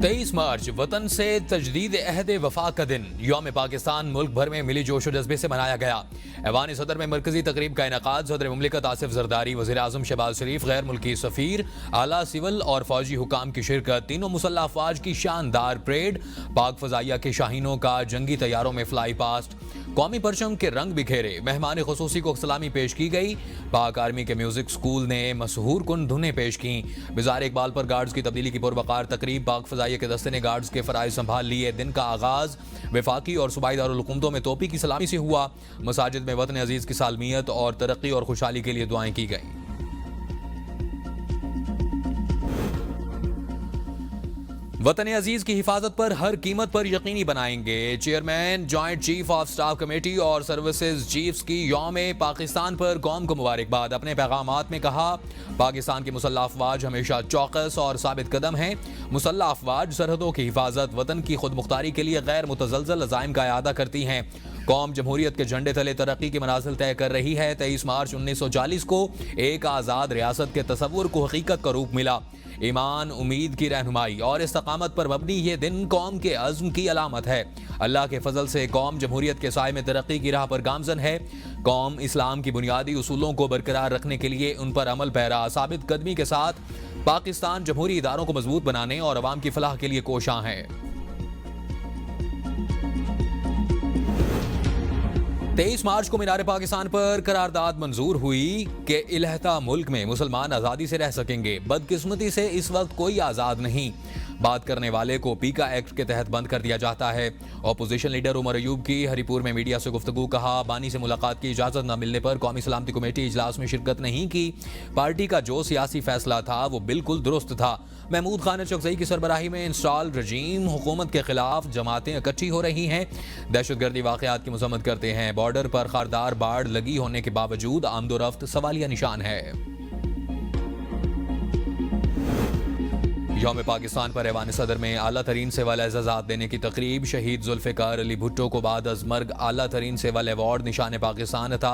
23 मार्च वतन से तजदीद अहद वफा का दिन यौम पाकिस्तान मुल्क भर में मिली जोश और जज्बे से मनाया गया। ऐवान सदर में मरकजी तकरीब का इनकाद सदर मुमलिकत आसिफ जरदारी, वज़ीर आज़म शहबाज शरीफ, गैर मुल्की सफ़ीर, आला सिविल और फौजी हुकाम की शिरकत, तीनों मुसल्लह अफवाज की शानदार परेड, पाक फ़ज़ाइया के शाहीनों का जंगी तैयारों में फ्लाई पास्ट, कौमी परचम के रंग बिखेरे, मेहमान खुसूसी को सलामी पेश की गई। पाक आर्मी के म्यूजिक स्कूल ने मशहूर कुन धुनें पेश की। बिजार इकबाल पर गार्ड्स की तब्दीली की पुरवकार तकरीब, पाक फ़ज़ाइया के दस्ते ने गार्ड्स के फ़राइज़ संभाल लिए। दिन का आगाज़ वफाकी और सूबाई दारुल हुकूमतों में तोपी की सलामी से हुआ। मसाजिद में वतन अजीज़ की सालमियत और तरक्की और खुशहाली के लिए दुआएं की गई। वतन अजीज की हिफाजत पर हर कीमत पर यकीनी बनाएंगे। Chairman joint chief of staff committee और सर्विसेज चीफ्स की यौम पाकिस्तान पर कौम को मुबारकबाद। अपने पैगामात में कहा, पाकिस्तान की मुसल्लह अफवाज हमेशा चौकस और साबित कदम हैं। मुसल्लह अफवाज सरहदों की हिफाजत, वतन की खुद मुख्तारी के लिए गैर मुतज़लज़ल अज़ाइम का इआदा करती हैं। कौम जमहूरियत के झंडे तले तरक्की की मनाजिल तय कर रही है। 23 मार्च 1940 को एक आज़ाद रियासत के तसव्वुर को हकीकत का रूप मिला। ईमान, उम्मीद की रहनुमाई और इस्तकामत पर मबनी ये दिन कौम के अज़्म की अलामत है। अल्लाह के फजल से कौम जमहूरियत के साए में तरक्की की राह पर गामजन है। कौम इस्लाम की बुनियादी उसूलों को बरकरार रखने के लिए उन पर अमल पैरा साबित कदमी के साथ पाकिस्तान जमहूरी इदारों को मजबूत बनाने और अवाम की फलाह के लिए कोशां है। 23 मार्च को मीनार पाकिस्तान पर करारदाद मंजूर हुई कि इलहता मुल्क में मुसलमान आज़ादी से रह सकेंगे। बदकिस्मती से इस वक्त कोई आज़ाद नहीं। बात करने वाले को पीका एक्ट के तहत बंद कर दिया जाता है। अपोजिशन लीडर उमर अयूब की हरिपुर में मीडिया से गुफ्तगू, कहा, बानी से मुलाकात की इजाज़त न मिलने पर कौमी सलामती कमेटी इजलास में शिरकत नहीं की। पार्टी का जो सियासी फैसला था वो बिल्कुल दुरुस्त था। महमूद खान चौकसई की सरबराही में इंस्टॉल रजीम हुकूमत के खिलाफ जमातें इकट्ठी हो रही हैं। दहशतगर्दी वाक़यात की मजम्मत करते हैं। बॉर्डर पर खारदार बाड़ लगी होने के बावजूद आमदोरफ्त सवालिया निशान है। यौम पाकिस्तान पर ऐवान सदर में आला तरीन सेवा एजाज़ात देने की तकरीब, शहीद जुल्फ़िकार अली भुट्टो को बाद अज़ मर्ग आला तरीन सेवा अवार्ड निशान पाकिस्तान था।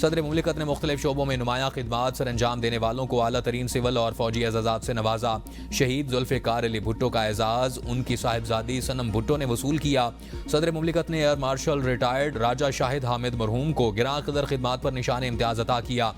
सदर मुमलिकत ने मुख्तलिफ शोबों में नुमाया खिदमात सर अंजाम देने वालों को आला तरीन सिविल और फौजी एजाज़ात से नवाजा। शहीद जुल्फ़िकार अली भुट्टो का एजाज़ उनकी साहिबजादी सनम भुट्टो ने वसूल किया। सदर मुमलिकत ने एयर मार्शल रिटायर्ड राजा शाहिद हामिद मरहूम को गिरा कदर खिदमात पर निशान इम्तियाज़ अता किया।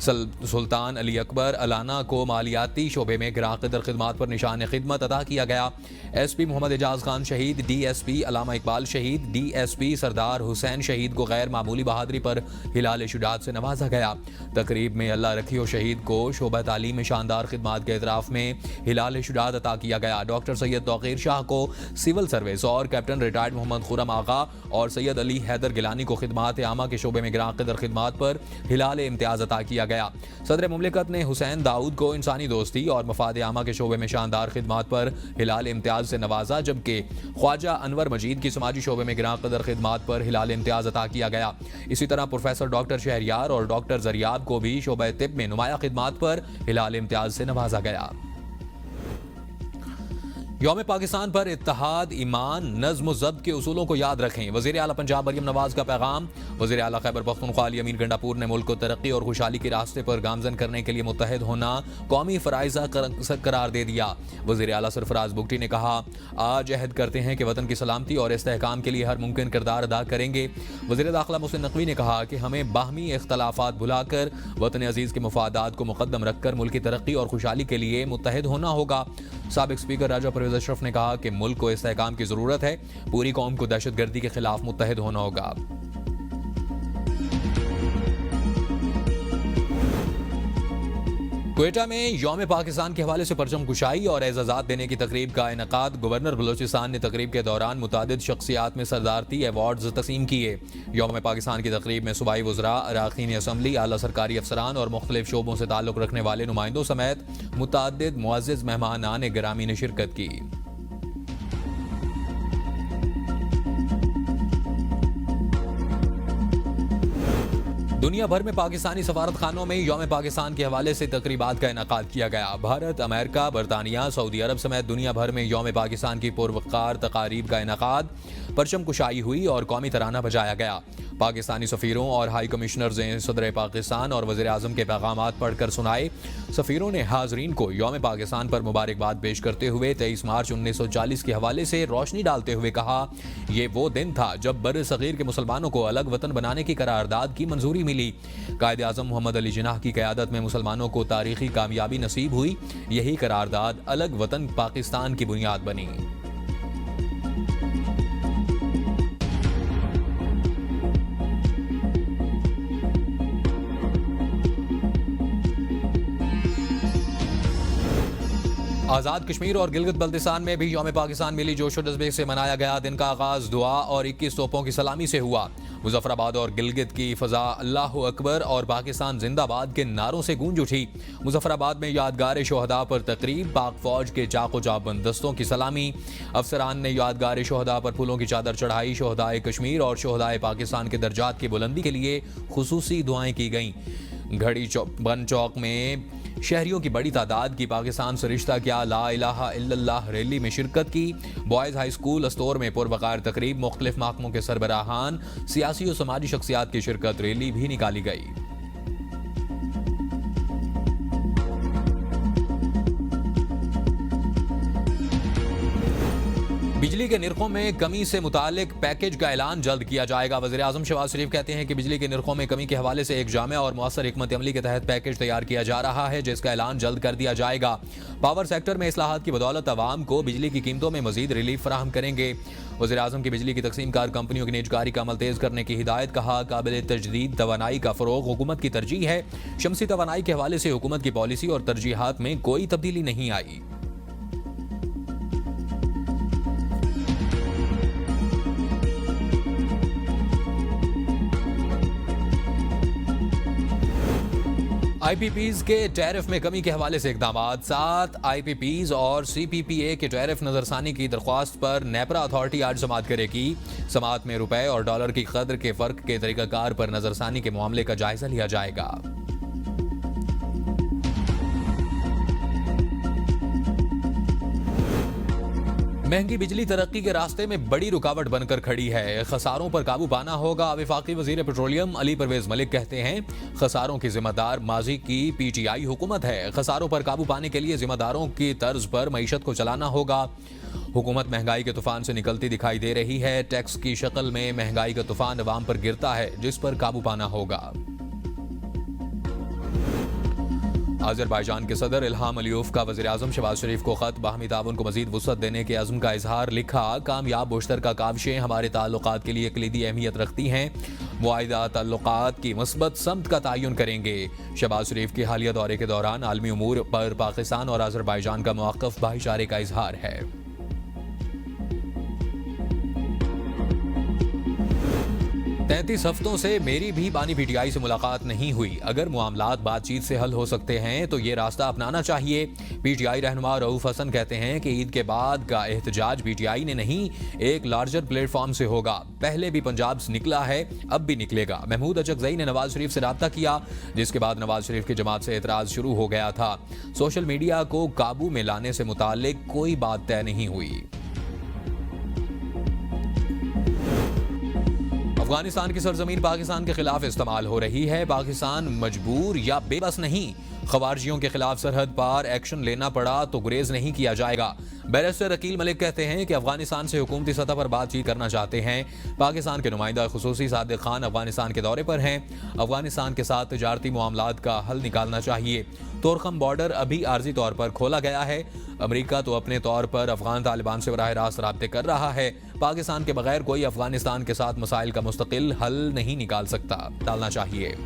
सुल्तान अली अकबर अलाना को मालियाती शोबे में गिरा कदर खिदमात पर निशान खिदमत अदा किया गया। SP मोहम्मद एजाज खान शहीद, DSP अलामा इकबाल शहीद, DSP सरदार हुसैन शहीद को गैर मामूली बहादुरी पर हिलाल शुजाअत से नवाजा गया। तकरीब में अल्लाह रखियो शहीद को शोबा तालीम में शानदार खिदमात के एतराफ़ में हिलाल शुजाअत अता किया गया। डॉक्टर सैयद तौकीर शाह को सिविल सर्विस और कैप्टन रिटायर्ड मोहम्मद खुरम आगा और सैयद अली हैदर गिलानी को खिदमात आमा के शोबे में गिरा कदर खिदमात पर हिलाल इम्तियाज़ अता किया गया। सदर मुमलिकत ने हुसैन दाऊद को इंसानी दोस्ती और मफाद आमा के शोबे में शानदार खिदमात पर हिलाल इम्तियाज से नवाजा, जबकि ख्वाजा अनवर मजीद की समाजी शोबे में गिरा कदर खिदमात पर हिलाल इम्तियाज अता किया गया। इसी तरह प्रोफेसर डॉक्टर शहरियार और डॉक्टर जरियाब को भी शोबा तिब में नुमाया खिदमात पर हिलाल इम्तियाज से नवाजा गया। यौम पाकिस्तान पर इत्तेहाद, ईमान, नज़्म ज़ब्त के उसूलों को याद रखें। वज़ीर आला पंजाब मरियम नवाज का पैगाम। वज़ीर आला खैबर पख्तूनख्वा अली अमीन गंडापुर ने मुल्क को तरक्की और खुशहाली के रास्ते पर गामजन करने के लिए मुत्तहिद होना कौमी फ़राइज़ा करार दे दिया। वज़ीर आला सरफराज बुगटी ने कहा, आज अहद करते हैं कि वतन की सलामती और इस्तेहकाम के लिए हर मुमकिन किरदार अदा करेंगे। वज़ीर दाखिला मोहसिन नकवी ने कहा कि हमें बाहमी इख्तलाफात भुलाकर वतन अजीज़ के मफादात को मुकद्दम रखकर मुल्क की तरक्की और खुशहाली के लिए मुत्तहिद होना होगा। साबिक स्पीकर राजा परवेज़ अशरफ ने कहा कि मुल्क को इस्तेहकाम की जरूरत है। पूरी कौम को दहशतगर्दी के खिलाफ मुत्तहिद होना होगा। क्वेटा में यौम पाकिस्तान के हवाले से परचम कुशाई और एजाज़ात देने की तकरीब का इनकाद। गवर्नर बलोचिस्तान ने तकरीब के दौरान मुतादिद शख्सियात में सरदारती अवार्ड्स तक़सीम किए। यौम पाकिस्तान की तकरीब में सूबाई वज़रा, अराकीन असम्बली, आला सरकारी अफसरान और मुख्तलिफ शोबों से ताल्लुक़ रखने वाले नुमाइंदों समेत मुतादिद मुअज़्ज़िज़ मेहमानान गिरामी ने शिरकत की। दुनिया भर में पाकिस्तानी सफारत खानों में यौम पाकिस्तान के हवाले से तकरीबात का इनेकाद किया गया। भारत, अमेरिका, बरतानिया, सऊदी अरब समेत दुनिया भर में यौम पाकिस्तान की पुरवकार तकारीब का इनेकाद, परचम कुशाई हुई और कौमी तराना बजाया गया। पाकिस्तानी सफ़ीरों और हाई कमिश्नर्स ने सदर पाकिस्तान और वज़ीर आज़म के पैगामात पढ़कर सुनाए। सफ़ीरों ने हाज़रीन को यौम पाकिस्तान पर मुबारकबाद पेश करते हुए 23 मार्च 1940 के हवाले से रोशनी डालते हुए कहा, ये वो दिन था जब बर सग़ीर के मुसलमानों को अलग वतन बनाने की करारदाद की मंजूरी मिली। कायद आज़म मोहम्मद अली जिन्नाह की क़यादत में मुसलमानों को तारीखी कामयाबी नसीब हुई। यही करारदाद अलग वतन पाकिस्तान की बुनियाद बनी। आज़ाद कश्मीर और गिलगित बल्तिस्तान में भी यौम पाकिस्तान मिली जोश व जज्बे से मनाया गया। दिन का आगाज दुआ और 21 तोपों की सलामी से हुआ। मुजफ्फराबाद और गिलगित की फ़ज़ा अल्लाहु अकबर और पाकिस्तान जिंदाबाद के नारों से गूंज उठी। मुजफ्फराबाद में यादगार शोहदा पर तकरीब, पाक फौज के चाको चाबंद दस्तों की सलामी। अफसरान ने यादगार शोहदा पर फूलों की चादर चढ़ाई। शोहदाए कश्मीर और शोहदाए पाकिस्तान के दर्जात की बुलंदी के लिए खुसूसी दुआएं की गईं। घड़ी बन चौक में शहरियों की बड़ी तादाद की पाकिस्तान से रिश्ता क्या ला इलाहा इल्लल्लाह रैली में शिरकत की। बॉयज़ हाई स्कूल अस्तोर में पुरवकार तकरीब, मुख्तलिफ महकमों के सरबराहान, सियासी और समाजी शख्सियात की शिरकत, रैली भी निकाली गई। बिजली के निर्खों में कमी से मुतालिक पैकेज का ऐलान जल्द किया जाएगा। वज़ीर आज़म शहबाज शरीफ कहते हैं कि बिजली के निर्खों में कमी के हवाले से एक जामे और मुअस्सर हिकमत अमली के तहत पैकेज तैयार किया जा रहा है, जिसका ऐलान जल्द कर दिया जाएगा। पावर सेक्टर में इस्लाहात की बदौलत अवाम को बिजली की कीमतों में मजीद रिलीफ फराहम करेंगे। वज़ीर आज़म की बिजली की तकसीम कार कंपनियों की निजकारी का अमल तेज करने की हिदायत। कहा, काबिल तजदीद तवानाई का फ़रोग़ हुकूमत की तरजीह है। शमसी तवानाई के हवाले से हुकूमत की पॉलिसी और तरजीहात में कोई तब्दीली नहीं आई। आईपीपीज के टैरिफ में कमी के हवाले से इकदाम। 7 आईपीपीज और सीपीपीए के टैरिफ नजरसानी की दरख्वास्त पर नेपरा अथॉरिटी आज समाअत करेगी। समाअत में रुपए और डॉलर की कदर के फर्क के तरीकाकार पर नजरसानी के मामले का जायजा लिया जाएगा। महंगी बिजली तरक्की के रास्ते में बड़ी रुकावट बनकर खड़ी है। खसारों पर काबू पाना होगा। वफाकी वजीर पेट्रोलियम अली परवेज मलिक कहते हैं, खसारों की जिम्मेदार माजी की पीटीआई हुकूमत है। खसारों पर काबू पाने के लिए जिम्मेदारों की तर्ज पर मईशत को चलाना होगा। हुकूमत महंगाई के तूफान से निकलती दिखाई दे रही है। टैक्स की शक्ल में महंगाई का तूफान अवाम पर गिरता है, जिस पर काबू पाना होगा। अज़रबैजान के सदर इल्हाम अलीयफ का वज़ीर आज़म शहबाज शरीफ को खत बाहमी ताउन को मज़ीद वुसअत देने के अज़्म का इजहार। लिखा, कामयाब मुश्तरका काविशें हमारे ताल्लुकात के लिए कलीदी अहमियत रखती हैं। मुआहिदा ताल्लुकात की मुस्बत समत का तयन करेंगे। शहबाज शरीफ के हालिया दौरे के दौरान आलमी उमूर पर पाकिस्तान और अज़रबैजान का मौक़िफ़ भाईचारे का इजहार है। 33 हफ्तों से मेरी भी बानी पीटीआई से मुलाकात नहीं हुई। अगर मामलात बातचीत से हल हो सकते हैं तो ये रास्ता अपनाना चाहिए। पीटीआई रहनुमा रऊफ हसन कहते हैं कि ईद के बाद का एहतजाज पीटीआई ने नहीं, एक लार्जर प्लेटफॉर्म से होगा। पहले भी पंजाब से निकला है, अब भी निकलेगा। महमूद अचकज़ई ने नवाज शरीफ से राब्ता किया, जिसके बाद नवाज शरीफ की जमात से एतराज शुरू हो गया था। सोशल मीडिया को काबू में लाने से मुताल्लिक कोई बात तय नहीं हुई। अफगानिस्तान की सरजमीन पाकिस्तान के खिलाफ इस्तेमाल हो रही है। पाकिस्तान मजबूर या बेबस नहीं। खवारजियों के खिलाफ सरहद पार एक्शन लेना पड़ा तो गुरेज नहीं किया जाएगा। बैरिस्टर अकील मलिक कहते हैं कि अफगानिस्तान से हुकूमती सतह पर बातचीत करना चाहते हैं। पाकिस्तान के नुमाइंदा खुसूसी सादिक खान अफगानिस्तान के दौरे पर हैं। अफगानिस्तान के साथ तिजारती मामलात का हल निकालना चाहिए। तोरखम बॉर्डर अभी आर्जी तौर पर खोला गया है। अमेरिका तो अपने तौर पर अफगान तालिबान से बराह रास्त राब्ते कर रहा है। पाकिस्तान के बगैर कोई अफगानिस्तान के साथ मसाइल का मुस्तकिल हल नहीं निकाल सकता, डालना चाहिए।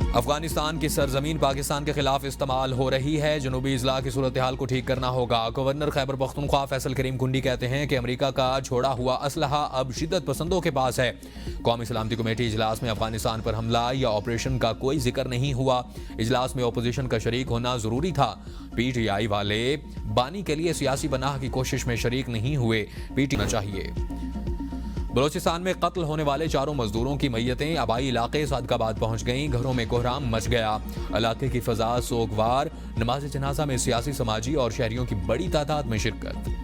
अफगानिस्तान की सरजमीन पाकिस्तान के खिलाफ इस्तेमाल हो रही है। जनूबी इजला की सूरत हाल को ठीक करना होगा। गवर्नर खैबर पख्तूनख्वा फैसल करीम कुंडी कहते हैं कि अमेरिका का छोड़ा हुआ असलहा अब शिद्दत पसंदों के पास है। कौमी सलामती कमेटी इजलास में अफगानिस्तान पर हमला या ऑपरेशन का कोई जिक्र नहीं हुआ। इजलास में अपोजिशन का शरीक होना जरूरी था। पीटीआई वाले बानी के लिए सियासी पनाह की कोशिश में शरीक नहीं हुए। पीटीआई चाहिए। बलोचिस्तान में कत्ल होने वाले 4 मजदूरों की मैयतें आबाई इलाके सादकाबाद पहुंच गईं। घरों में कोहराम मच गया। इलाके की फजा सोगवार। नमाज जनाजा में सियासी, समाजी और शहरियों की बड़ी तादाद में शिरकत।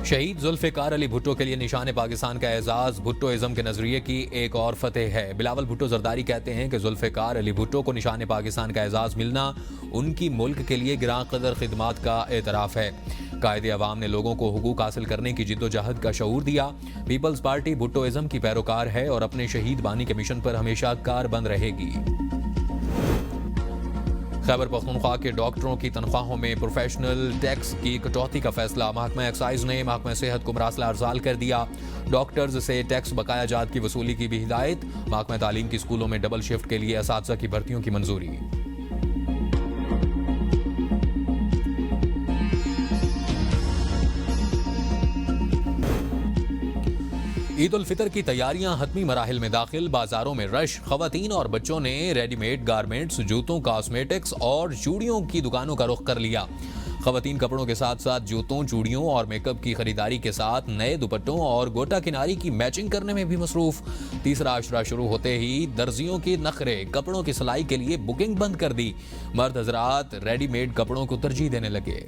शहीद जुल्फिकार अली भुट्टो के लिए निशान पाकिस्तान का एजाज भुट्टोइज्म के नजरिए की एक और फतेह है। बिलावल भुट्टो जरदारी कहते हैं कि जुल्फिकार अली भुट्टो को निशान पाकिस्तान का एजाज मिलना उनकी मुल्क के लिए गिरां कदर खिदमात का एतराफ़ है। कायदे अवाम ने लोगों को हुकूक हासिल करने की जिद्दोजहद का शऊर दिया। पीपल्स पार्टी भुट्टोइज्म की पैरोकार है और अपने शहीद बानी के मिशन पर हमेशा कारबंद रहेगी। खैबर पख्तूनख्वा के डॉक्टरों की तनख्वाहों में प्रोफेशनल टैक्स की कटौती का फैसला। महकमा एक्साइज ने महकमा सेहत को मरासला अर्साल कर दिया। डॉक्टर्स से टैक्स बकाया जात की वसूली की भी हिदायत। महकमा तालीम की स्कूलों में डबल शिफ्ट के लिए असातिज़ा की भर्तियों की मंजूरी। ईद उल फितर की तैयारियां हतमी मराहिल में दाखिल। बाजारों में रश। खवातीन और बच्चों ने रेडीमेड गारमेंट्स, जूतों, कॉस्मेटिक्स और चूड़ियों की दुकानों का रुख कर लिया। खवातीन कपड़ों के साथ साथ जूतों, चूड़ियों और मेकअप की खरीदारी के साथ नए दुपट्टों और गोटा किनारी की मैचिंग करने में भी मसरूफ। तीसरा अशरा शुरू होते ही दर्जियों के नखरे। कपड़ों की सिलाई के लिए बुकिंग बंद कर दी। मर्द हजरात रेडीमेड कपड़ों को तरजीह देने लगे।